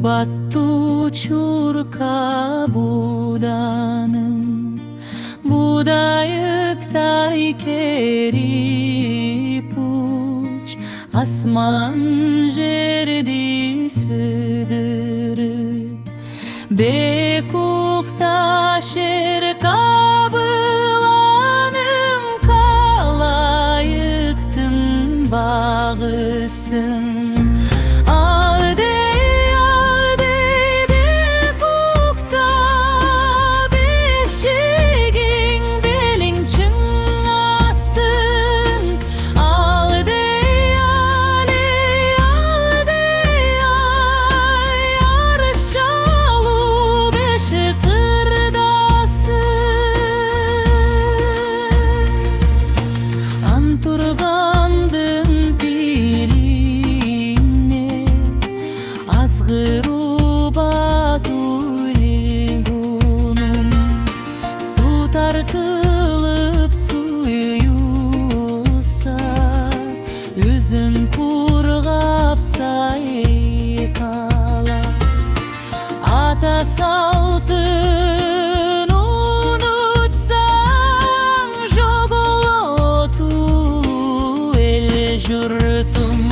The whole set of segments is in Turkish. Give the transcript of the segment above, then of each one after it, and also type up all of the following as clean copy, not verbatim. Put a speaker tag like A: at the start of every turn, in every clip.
A: Battu çurka budanım, budayıktay kerip uç, asman jerdi sıdırıp, bekukta şer kabılanım, kalayıktın bağısın. Turgandın diline azgıruba duygunum, su tartılıp suyusa, yüzün kurgap saykalar, ata saltın unutsan, jogolotu jurtum.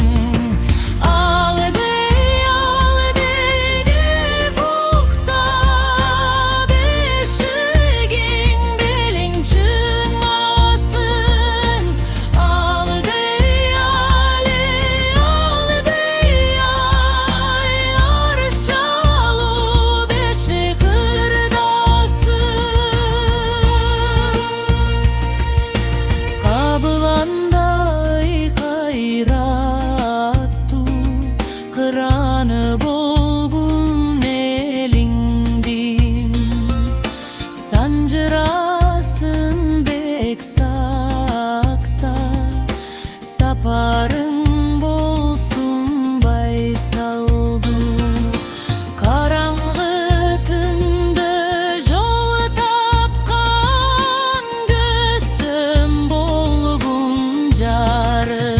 A: Kıranı bolgun elindin, sancırasın bek sakta, saparın bolsun baysaldu. Karanğı tünde jol tapkan, göğsüm bolgun jarığım.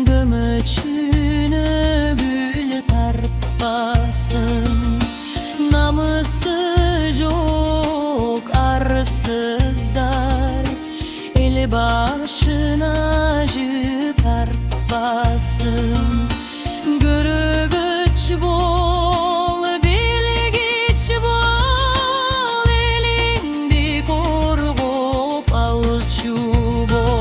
A: Gömöçünü gül tarpasın, namısı yok arsızlar, el başına jü tarpasın. Görgüç bol, bilgiç bol, elindi korgop alçu bol.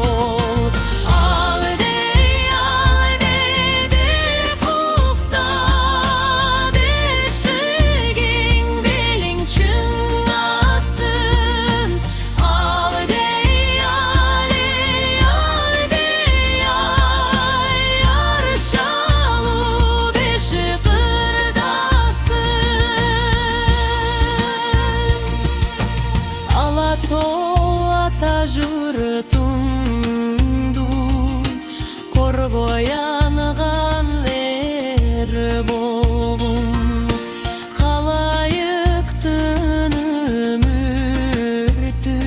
A: Jurtundu korgoyanganler bolgun, kalayıktın ömürtün,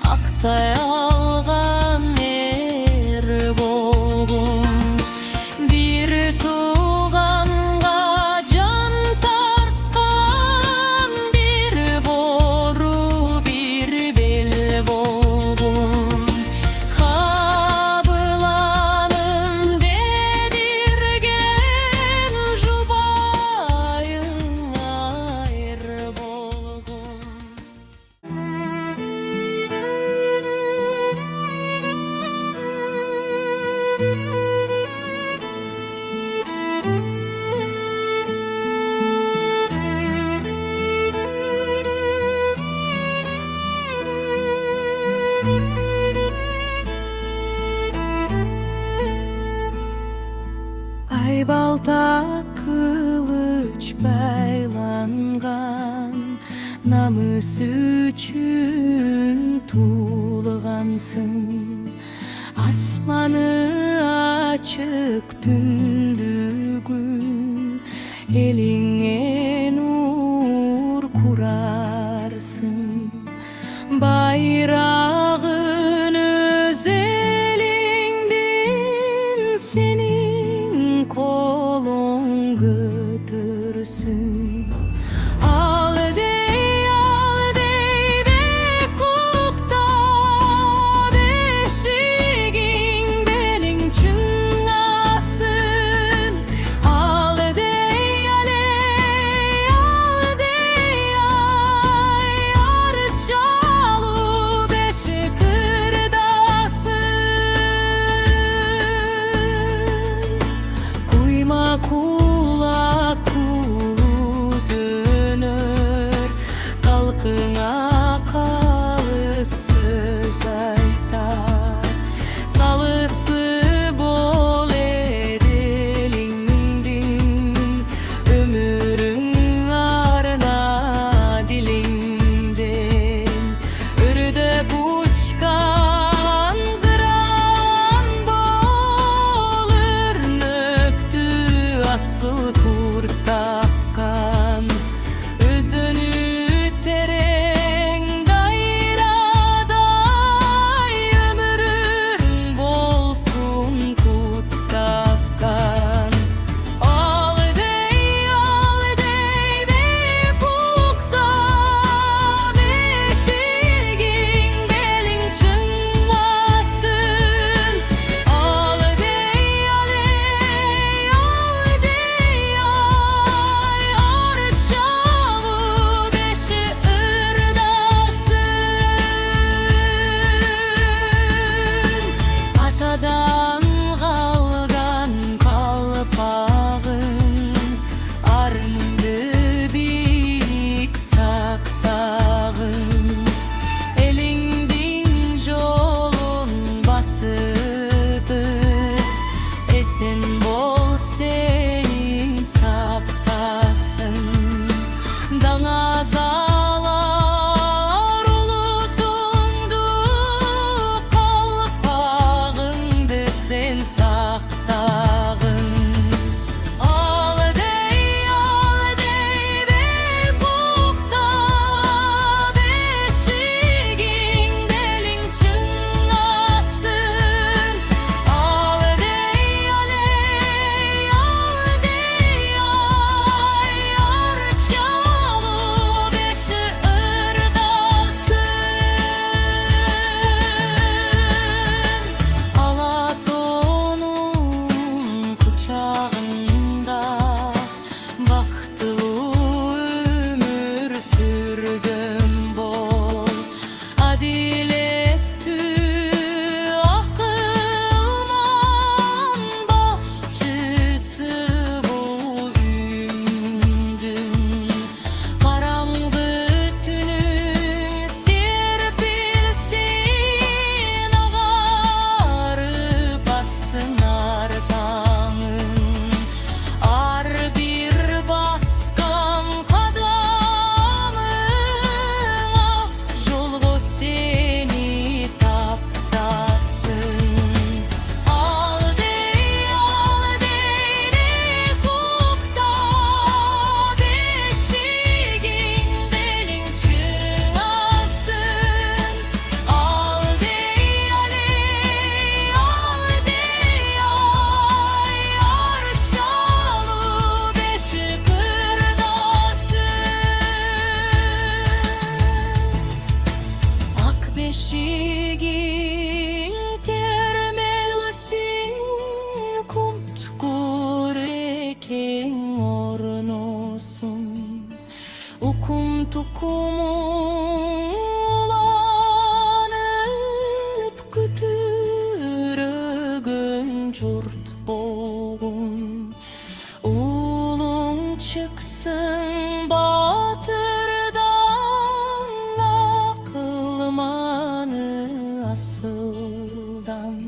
A: aktay algan er bolgun. Bir tuğanga can tartkan, bir boru bir bel bolgun. Kabılanım dedirgen juba baylangan, namız üçün tuğulgansın. Asmanı açık tündügün, eline nur kurarsın. Bayrağın öz elinden senin kolun götürsün. Al dey bekukta, beşigin belin çınlasın. Al dey arçalı beşi kırdasın. Kuyma kulak dönür, kalkına kalıssız aytar. Kalısı bol edilindin, ömürün arna dilinden. Ürde buçkan kıran bol örnöktü asıl kurtakkan. Özünü tereң gayraday, ömürün bolsun kuttakkan. Al dey bekukta, beşigin belin çınlasın. Al dey arçalı beşi ırdasın. Atadan kalgan kalpağın, arındı bik saktağın. Elindin jolun basıdır, esen bol seni saptasın. Danazalar ulutundu, kalpağındı sen saktağın. Al dey bekukta, beşigin belin çınlasın. Al dey arçalı beşi ırdasın. Alatonun kucağında, baktılı ömür sürgün bol. Adilettü akılman, başçısı bu ündün. Karanlık tünün serpilsin, ağarıp atsın arkanın. Ar bir baskan kadamın, ah jolgo seni taptasın. Al dey bekukta, beşigin belin çınlasın. Al dey arçalı beşi kırdasın. Ak beşigin termelsin, kumtkur eken ornosun. Ukum tukumun ulanıp kütürögün jurt boğun. Ulun çıksın batırdan, akılmanı asıldan.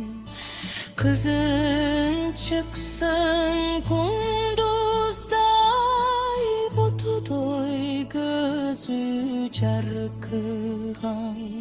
A: Kızın çıksın kunduzday, geçer kıran